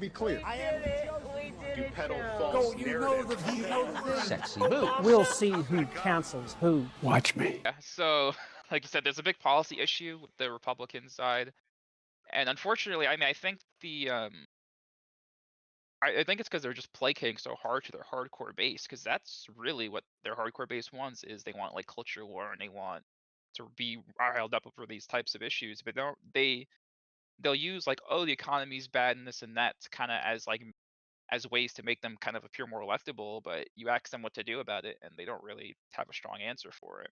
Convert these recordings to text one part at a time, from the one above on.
me be clear. I am You peddle false narratives. Sexy boots. We'll see who cancels who. Watch me. Yeah, so like you said, there's a big policy issue with the Republican side, and unfortunately, I mean, I think I think it's because they're just placating so hard to their hardcore base, because that's really what their hardcore base wants, is they want like culture war, and they want to be riled up over these types of issues, but they'll use like, oh, the economy's bad and this and that kind of as ways to make them kind of appear more electable, but you ask them what to do about it and they don't really have a strong answer for it.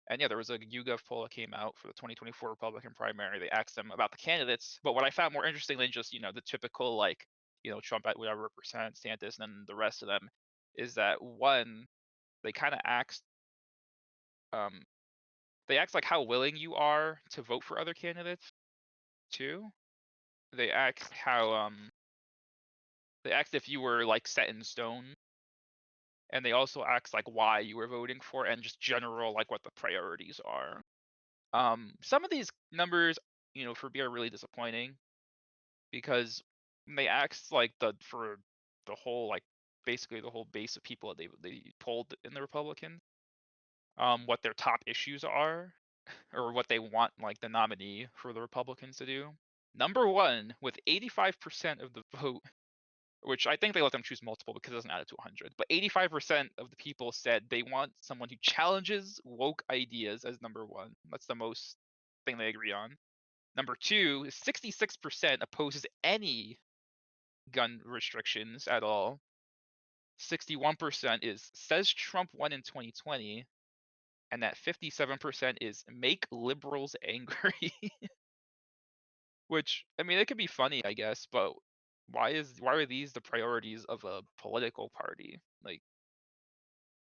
And yeah, there was a YouGov poll that came out for the 2024 Republican primary. They asked them about the candidates, but what I found more interesting than just, the typical like, Trump at whatever percent, DeSantis, and then the rest of them, is that one, they kind of asked like how willing you are to vote for other candidates. Two, they asked if you were like set in stone, and they also asked like why you were voting for, and just general like what the priorities are. Some of these numbers, for me are really disappointing, because they asked like for the whole like basically the whole base of people that they polled in the Republicans, what their top issues are, or what they want like the nominee for the Republicans to do. Number one, with 85% of the vote, which I think they let them choose multiple because it doesn't add it to 100, but 85% of the people said they want someone who challenges woke ideas as number one. That's the most thing they agree on. Number two, 66% opposes any gun restrictions at all. 61% says Trump won in 2020, and that 57% is make liberals angry. Which, I mean, it could be funny, I guess, but why are these the priorities of a political party? Like,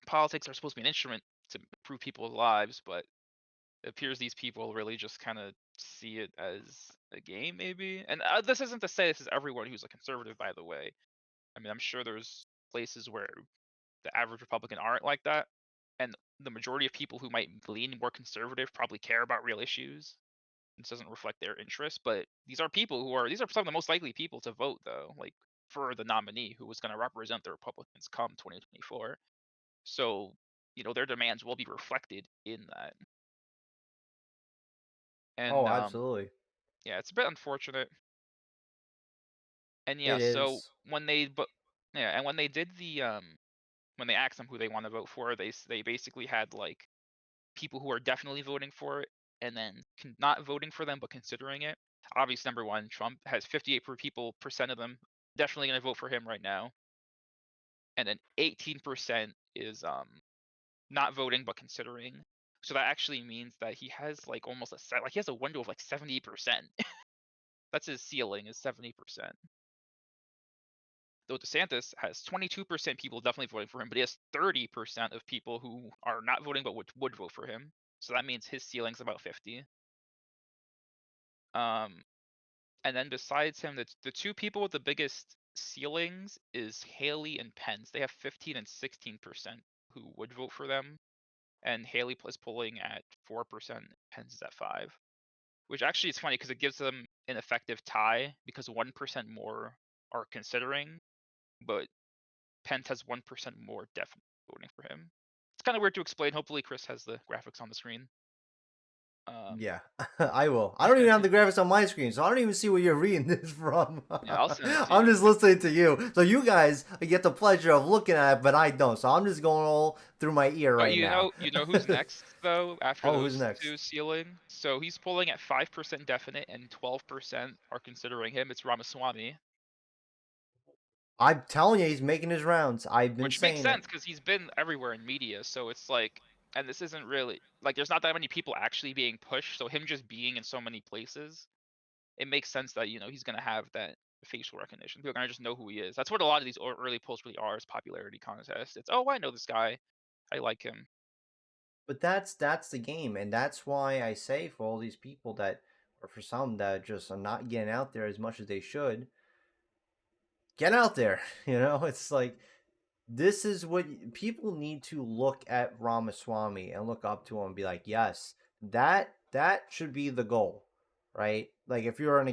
politics are supposed to be an instrument to improve people's lives, but it appears these people really just kind of see it as a game, maybe. And this isn't to say this is everyone who's a conservative, by the way. I mean, I'm sure there's places where the average Republican aren't like that, and the majority of people who might lean more conservative probably care about real issues. This doesn't reflect their interests, but these are some of the most likely people to vote, though, like for the nominee who was going to represent the Republicans come 2024. So, their demands will be reflected in that. And absolutely. yeah, it's a bit unfortunate. And yeah, It so is. when they did when they asked them who they want to vote for, they basically had like people who are definitely voting for it, and then not voting for them but considering it. Obviously, number one, Trump has 58% of them definitely going to vote for him right now, and then 18% is not voting but considering. So that actually means that he has like almost he has a window of like 70%. That's his ceiling, is 70%. Though DeSantis has 22% people definitely voting for him, but he has 30% of people who are not voting but would vote for him. So that means his ceiling's about 50. And then besides him, the two people with the biggest ceilings is Haley and Pence. They have 15 and 16% who would vote for them, and Haley is polling at 4%, Pence is at 5%. Which actually is funny because it gives them an effective tie, because 1% more are considering, but Pence has 1% more definitely voting for him. It's kind of weird to explain. Hopefully Chris has the graphics on the screen. Yeah, I will. I don't even have the graphics on my screen, so I don't even see where you're reading this from. Yeah, I'll send it to I'm you. just listening to you. So you guys get the pleasure of looking at it, but I don't. So I'm just going all through my ear right now. You know who's next though after who's those next? two ceiling? So he's polling at 5% definite and 12% are considering him. It's Ramaswamy. I'm telling you, he's making his rounds. I've been Which saying makes sense because he's been everywhere in media. So it's like, and this isn't really like there's not that many people actually being pushed. So him just being in so many places, it makes sense that he's gonna have that facial recognition. People are gonna just know who he is. That's what a lot of these early polls really are, is popularity contests. It's, oh, I know this guy, I like him. But that's the game, and that's why I say for all these people that, or for some that just are not getting out there as much as they should, get out there. It's like, this is what people need to look at Ramaswamy and look up to him and be like, yes, that should be the goal, right? Like if you're a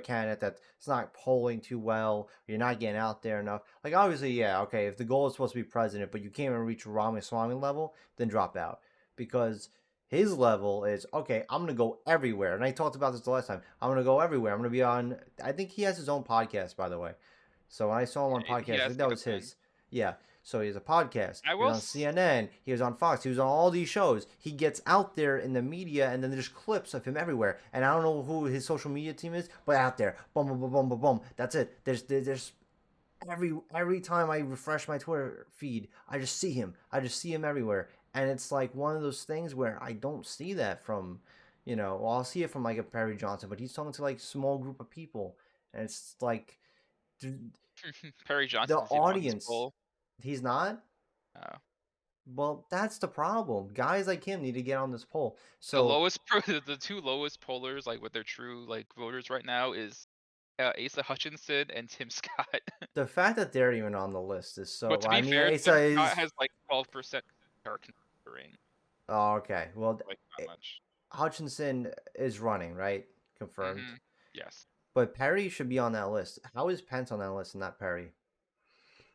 candidate that's not polling too well, you're not getting out there enough. Like obviously, yeah, okay, if the goal is supposed to be president, but you can't even reach Ramaswamy level, then drop out because his level is okay. I'm gonna go everywhere, and I talked about this the last time. I'm gonna go everywhere. I'm gonna be on. I think he has his own podcast, by the way. So when I saw him on He podcast, I has think that like a was thing. his. Yeah. So he has a podcast. I He was will on CNN. He was on Fox. He was on all these shows. He gets out there in the media, and then there's clips of him everywhere. And I don't know who his social media team is, but out there, boom, boom, boom, boom, boom, boom. That's it. There's every time I refresh my Twitter feed, I just see him. I just see him everywhere, and it's like one of those things where I don't see that from, well, I'll see it from like a Perry Johnson, but he's talking to like small group of people, and it's like Perry the Johnson's even on this audience. poll. He's not. Uh, Well, that's the problem. Guys like him need to get on this poll. the So lowest, the two lowest pollers, like with their true like voters right now, is Asa Hutchinson and Tim Scott. the fact that they're even on the list is But so. to I be mean, fair, Asa Tim Scott is. has like 12% are considering, Oh, okay. Well, like not much. Hutchinson is running, right? Confirmed. Yes. But Perry should be on that list. How is Pence on that list and not Perry?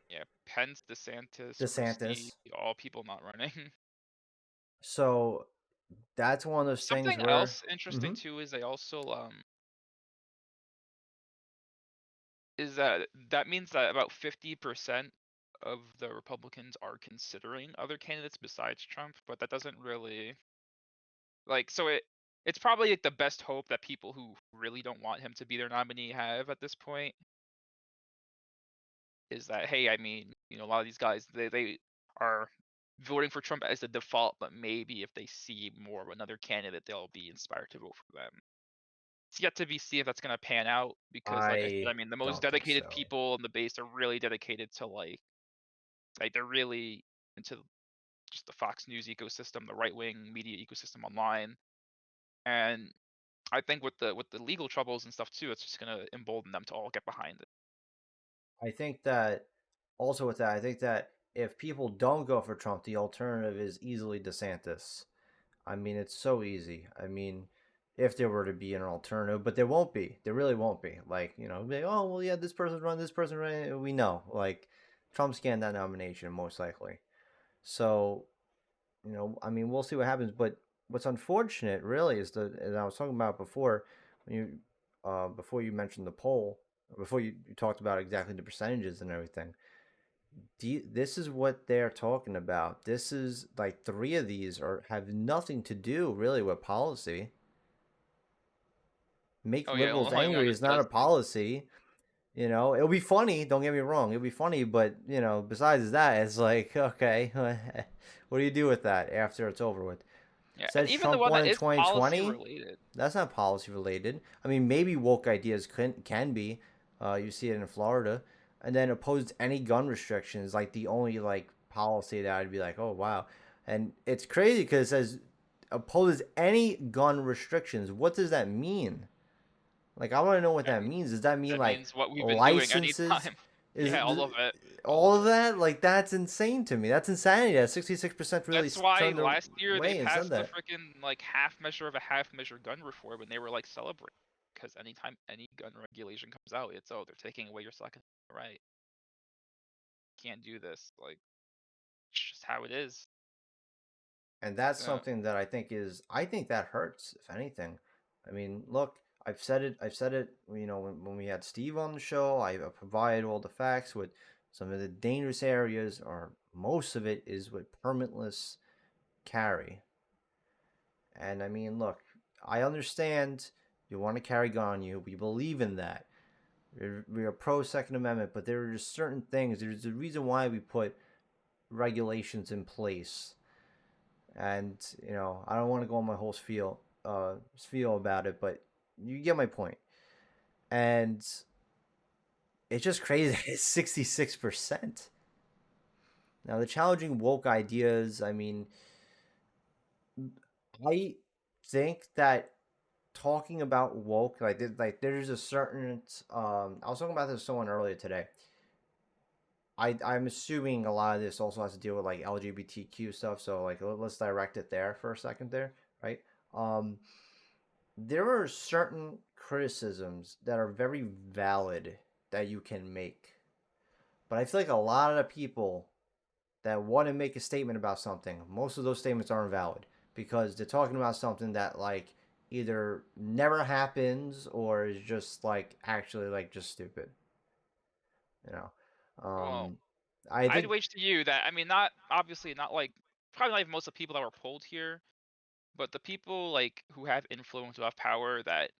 Yeah. Pence, DeSantis, Christie, DeSantis. all people not running. So that's one of those things Something where. else interesting too is they also is that means that about 50% of the Republicans are considering other candidates besides Trump, but that doesn't really like so it's probably like the best hope that people who really don't want him to be their nominee have at this point is that hey, I mean, a lot of these guys they are voting for Trump as the default, but maybe if they see more of another candidate, they'll be inspired to vote for them. It's yet to be seen if that's going to pan out because, like I said, I I mean, the most don't think dedicated so. people in the base are really dedicated to like they're really into just the Fox News ecosystem, the right wing media ecosystem online, and I think with the legal troubles and stuff too, it's just going to embolden them to all get behind it. I think that also with that, I think that if people don't go for Trump, the alternative is easily DeSantis. I mean, it's so easy. I mean, if there were to be an alternative, but there won't be. There really won't be. Like, be like, oh, well, yeah, this person's run, this person run. We know. Like, Trump's getting that nomination, most likely. So, I mean, we'll see what happens. But what's unfortunate, really, is as I was talking about before, when before you mentioned the poll, before you talked about exactly the percentages and everything, this is what they're talking about. This is like three of these have nothing to do really with policy. Make Oh yeah, the liberals only one angry that is not a does policy. It'll be funny. Don't get me wrong. It'll be funny, but besides that, it's like okay, what do you do with that after it's over with? yeah, and Says even the Trump one won that in is policy 2020. related. That's not policy related. I mean, maybe woke ideas can be. You see it in Florida, and then opposed any gun restrictions. Like the only like policy that I'd be like, oh wow, and it's crazy because it says opposes any gun restrictions. What does that mean? Like I want to know what That that means. Does that mean that like means what we've been doing licenses? anytime. Is Yeah, all of it. all of that? Like that's insane to me. That's insanity. That 66% really That's why turned their last year they way and said passed the that. freaking like half measure of a half measure gun reform and they were like celebrating because anytime any gun regulation comes out, it's they're taking away your second right. Can't do this. Like it's just how it is. And that's Yeah. something that I think that hurts, if anything. I mean, look, I've said it, when we had Steve on the show, I provided all the facts with some of the dangerous areas, or most of it is with permitless carry. And I mean, look, I understand you want to carry gun on you. We believe in that. We are pro Second Amendment, but there are just certain things. There's a reason why we put regulations in place. And I don't want to go on my whole spiel about it, but you get my point. And it's just crazy. It's 66%. Now the challenging woke ideas. I mean, I think that talking about woke, there's a certain. I was talking about this with someone earlier today. I'm assuming a lot of this also has to deal with like LGBTQ stuff. So like let's direct it there for a second there, right? Um, there are certain criticisms that are very valid that you can make. But I feel like a lot of the people that want to make a statement about something, most of those statements aren't valid because they're talking about something that like either never happens or is just like actually like just stupid. You know, Well, um, I I'd think. wager to you that, I mean, not obviously not like probably not even most of the people that were polled here, but the people like who have influence, who have power that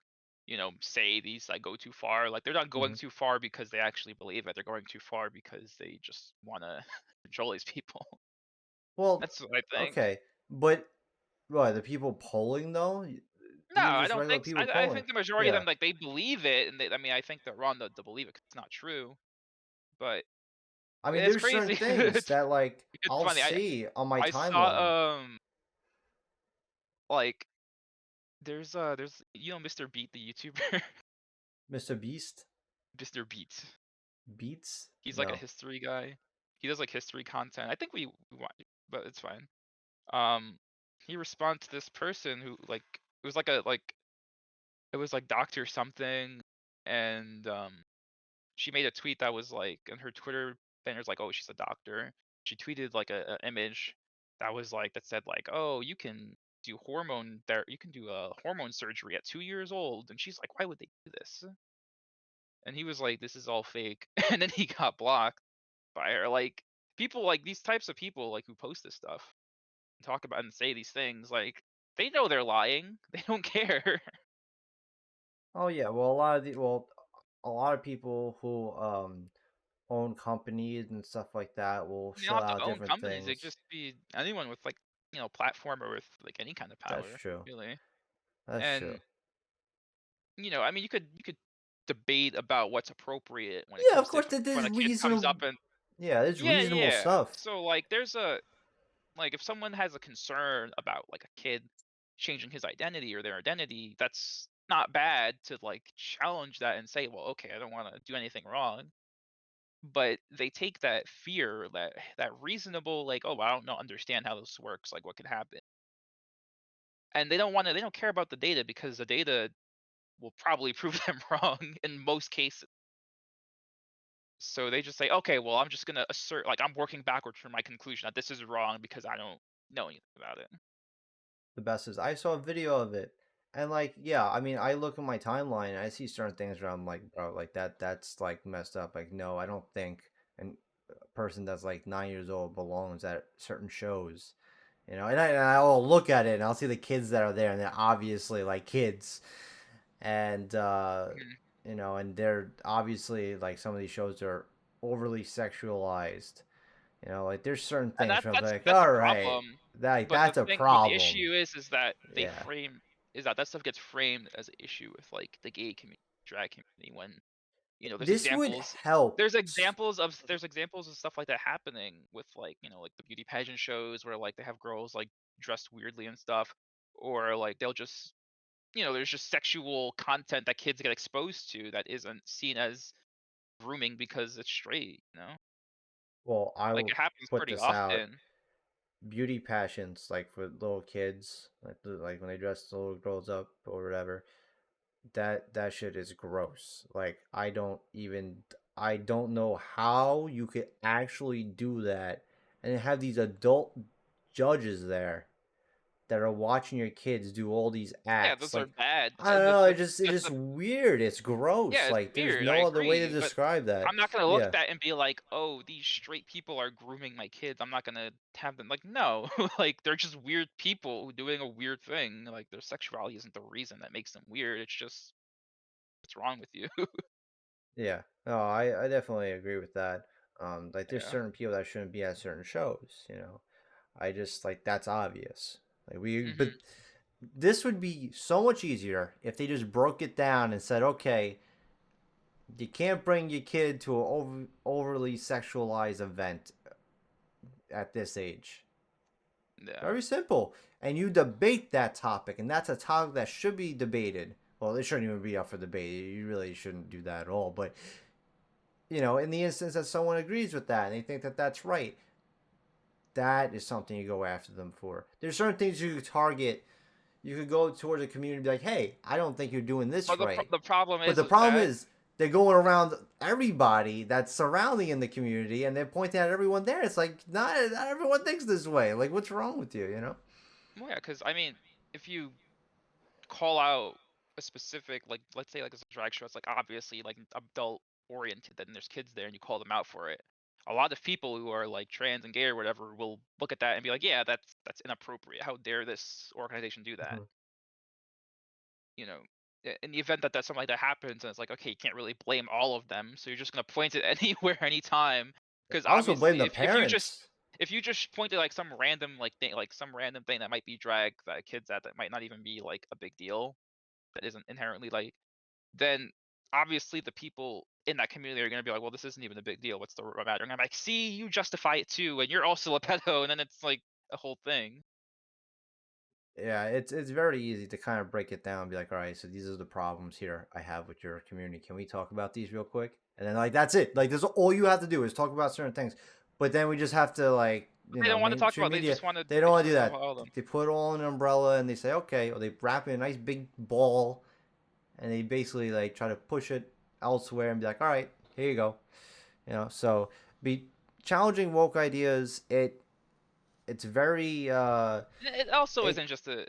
say these like go too far. Like they're not going Mhm. too far because they actually believe it. They're going too far because they just want to control these people. Well, That's what I think. okay, but what the people polling though? No, These are I just don't regular think. people I polling. think the majority of Yeah, them like they believe it, and I mean I think they're wrong to believe it 'cause it's not true. But I mean, it's there's certain crazy. things that like It's I'll funny. see on my I timeline. saw like there's Mr. Beat the YouTuber. Mr. Beast Mr. Beat. beats? He's like a No. history guy. He does like history content. I think we want, but it's fine. Um, he responded to this person who like it was like a like it was like Doctor something, and she made a tweet that was like, and her Twitter banner's like, oh, she's a doctor. She tweeted like a image that was like that said like, oh, you can do you can do a hormone surgery at 2 years old, and she's like, why would they do this? And he was like, this is all fake, and then he got blocked by her. Like people like these types of people like who post this stuff, talk about and say these things, like they know they're lying. They don't care. Oh yeah, well a lot of people who own companies and stuff like that will They don't show have to out own different companies. They things. just be anyone with like platform or with like any kind of That's power, true. really. That's true. And I mean, you could debate about what's appropriate when it Yeah, of comes to course if there's when a kid comes reasonable. up and Yeah, there's yeah, reasonable yeah. stuff. So like, there's a like if someone has a concern about like a kid changing his identity or their identity, that's not bad to like challenge that and say, well, okay, I don't want to do anything wrong. But they take that fear, that reasonable, like, oh, I don't know, understand how this works, like what could happen, and they don't care about the data because the data will probably prove them wrong in most cases. So they just say, okay, well, I'm just gonna assert, like, I'm working backwards from my conclusion that this is wrong because I don't know anything about it. The best is I saw a video of it. And like, yeah, I mean, I look at my timeline and I see certain things where I'm like, bro, like that's like messed up. Like, no, I don't think a person that's like 9 years old belongs at certain shows. And I'll look at it and I'll see the kids that are there and they're obviously like kids. And Mhm. and they're obviously like some of these shows are overly sexualized. Like there's certain And things where I'm like, that's a all right, problem. that But the that's a thing, the problem. issue is that Yeah. that stuff gets framed as an issue with like the gay community, drag community, when there's This would examples help. there's examples of stuff like that happening with like like the beauty pageant shows where like they have girls like dressed weirdly and stuff, or like they'll just there's just sexual content that kids get exposed to that isn't seen as grooming because it's straight. Well, I Like will it happens put pretty this out. often. Beauty passions, like for little kids, like when they dress the little girls up or whatever. That shit is gross. Like I don't know how you could actually do that and have these adult judges there that are watching your kids do all these Yeah, acts. those are Like bad. I don't And know, it's that's just the weird. It's gross. yeah, it's Like there's weird. I no other way to agree, but describe that. I'm not gonna look Yeah. at that and be like, "Oh, these straight people are grooming my kids." I'm not gonna have them like, no, like they're just weird people doing a weird thing. Like their sexuality isn't the reason that makes them weird. It's just what's wrong with you. Yeah. No, I definitely agree with that. Like there's Yeah. certain people that shouldn't be at certain shows. I just like that's obvious. But Mhm. this would be so much easier if they just broke it down and said, okay, you can't bring your kid to an overly sexualized event at this age. Yeah. Very simple. And you debate that topic, and that's a topic that should be debated. Well, it shouldn't even be up for debate. You really shouldn't do that at all. But in the instance that someone agrees with that and they think that that's right, that is something you go after them for. There's certain things you target You could go towards a community and be like, hey, I don't think you're doing this But right. the problem But is the with problem that. is they're going around everybody that's surrounding in the community and they're pointing at everyone there. It's like, not everyone thinks this way. Like, what's wrong with you, you know? Well, yeah, because I mean, if you call out a specific, like, let's say like it's a drag show, it's like obviously like adult oriented, then there's kids there, and you call them out for it. A lot of people who are like trans and gay or whatever will look at that and be like, yeah, that's inappropriate. How dare this organization do that? Mhm. You know, in the event that something like that happens, and it's like, okay, you can't really blame all of them, so you're just gonna point it anywhere, anytime. Because I also blame obviously, the if parents. you just point to like some random like thing, like some random thing that might be drag that a kid's at that might not even be like a big deal, that isn't inherently like, then obviously the people in that community are gonna be like, well, this isn't even a big deal. What's the matter? And I'm like, see, you justify it too, and you're also a pedo, and then it's like a whole thing. Yeah, it's very easy to kind of break it down and be like, all right, so these are the problems here I have with your community. Can we talk about these real quick? And then like that's it. Like this all you have to do is talk about certain things. But then we just have to like, But they don't want to talk mainstream about. They media, just want to. they They don't just want to want do to talk that. about all of them. They put it all in an umbrella and they say, okay, or they wrap it in a nice big ball and they basically like try to push it elsewhere and be like, all right, here you go. So be challenging woke ideas, it's very It also it, isn't just a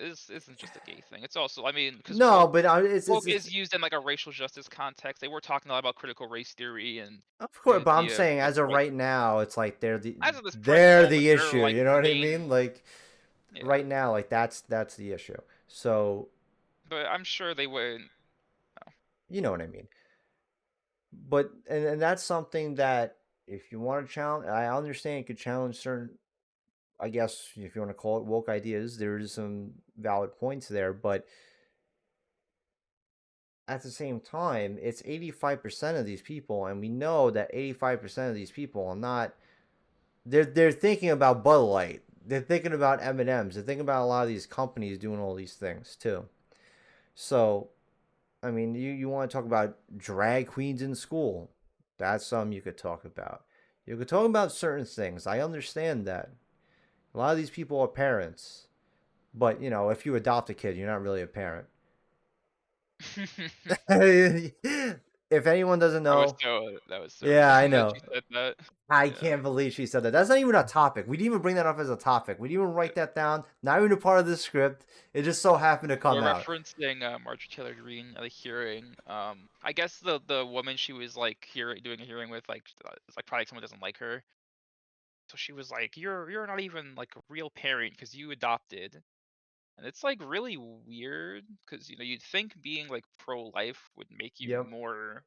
gay thing. It's also, I mean, because no, but woke is used in like a racial justice context. They were talking a lot about critical race theory and of the course, but I'm idea of saying like as of right right now, it's like as of this present they're moment, the they're issue. like You know the what I main. mean? Like Yeah, right now, like that's the issue. So but I'm sure they wouldn't. you know what I mean. But and that's something that if you want to challenge, I understand you could challenge certain. I guess if you want to call it woke ideas, there's some valid points there, but at the same time, it's 85% of these people, and we know that 85% of these people are not. They're thinking about Bud Light. They're thinking about M&Ms. They're thinking about a lot of these companies doing all these things too. So, I mean, you want to talk about drag queens in school? That's something you could talk about. You could talk about certain things. I understand that. A lot of these people are parents, but if you adopt a kid, you're not really a parent. If anyone doesn't know, That was so yeah, I funny that know. you said that. I Yeah. can't believe she said that. That's not even a topic. We didn't even bring that up as a topic. We didn't even write that down. Not even a part of the script. It just so happened to come We're out. referencing Marjorie Taylor Greene at a hearing. I guess the woman she was like doing a hearing with, like, it's like probably someone doesn't like her. So she was like, "You're not even like a real parent because you adopted." And it's like really weird because you'd think being like pro-life would make you Yep. more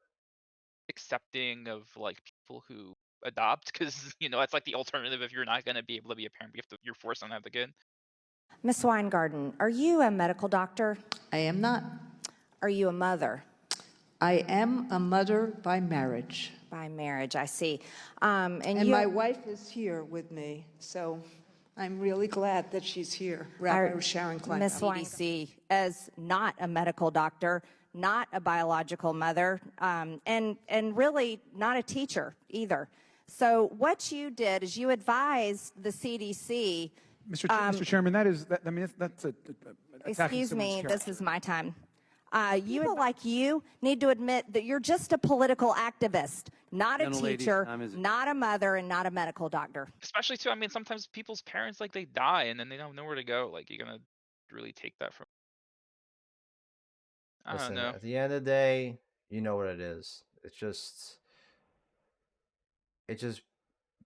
accepting of like people who adopt, because that's like the alternative. If you're not going to be able to be a parent, you're forced on to have the kid. Miss Weingarten, are you a medical doctor? I am not. Are you a mother? I am a mother by marriage. By marriage, I see. And my wife is here with me, so I'm really glad that she's here. Rabbi Sharon Klein. Miss CDC, as not a medical doctor, not a biological mother, and really not a teacher either. So what you did is you advised the CDC. Mr. Chairman, that's a Excuse me, this is my time. People like you need to admit that you're just a political activist, not a teacher, not a mother, and not a medical doctor. Especially too, I mean, sometimes people's parents, like, they die and then they don't know where to go. Like, you're gonna really take that from. I don't Listen, know. at the end of the day, you know what it is. It's just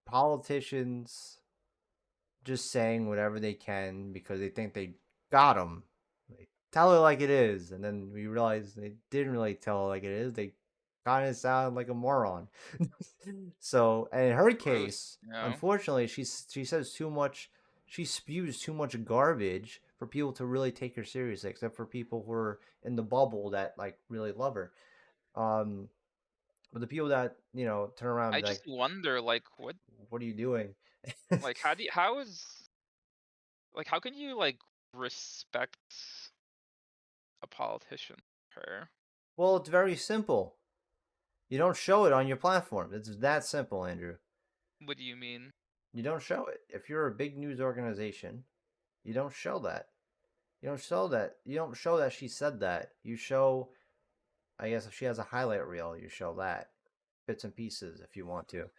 politicians just saying whatever they can because they think they got them. They tell it like it is, and then we realize they didn't really tell it like it is. They kind of sound like a moron. So, and in her case, unfortunately, she says too much. She spews too much garbage for people to really take her seriously, except for people who are in the bubble that like really love her. But the people that turn around I and be just like, wonder, like, "What are you doing?" like, how can you like respect a politician? Her. Well, it's very simple. You don't show it on your platform. It's that simple, Andrew. What do you mean? You don't show it. If you're a big news organization, you don't show that. You don't show that. You don't show that she said that. You show, I guess, if she has a highlight reel, you show that bits and pieces if you want to.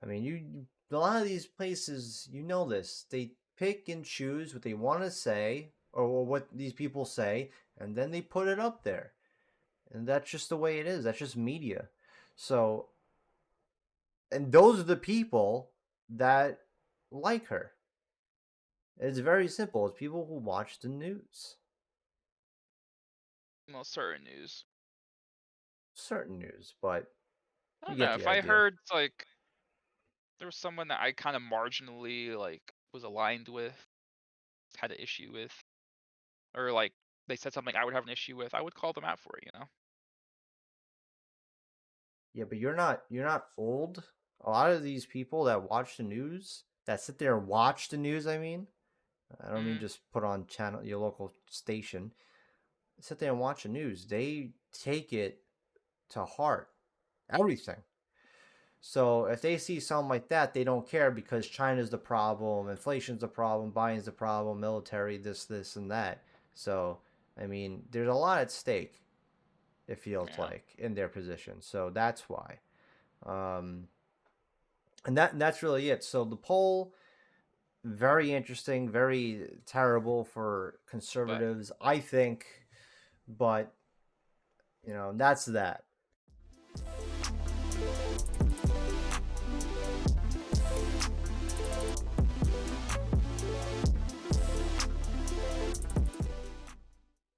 I mean, a lot of these places, you know this. They pick and choose what they want to say or what these people say, and then they put it up there. And that's just the way it is. That's just media. So, and those are the people that like her. It's very simple. It's people who watch the news. Well, certain news. Certain news, but I you don't get know. the If I idea. heard like there was someone that I kind of marginally like was aligned with, had an issue with, or like they said something I would have an issue with, I would call them out for it, you know? Yeah, but you're not old. A lot of these people that watch the news, that sit there and watch the news, I mean, I don't mean Mm, just put on channel your local station. Sit there and watch the news. They take it to heart. Everything. So if they see something like that, they don't care because China's the problem, inflation's the problem, Biden's the problem, military, this, and that. So, I mean, there's a lot at stake, it feels yeah. like, in their position. So that's why. Um, and that's really it. So the poll, very interesting, very terrible for But conservatives, I think, but that's that.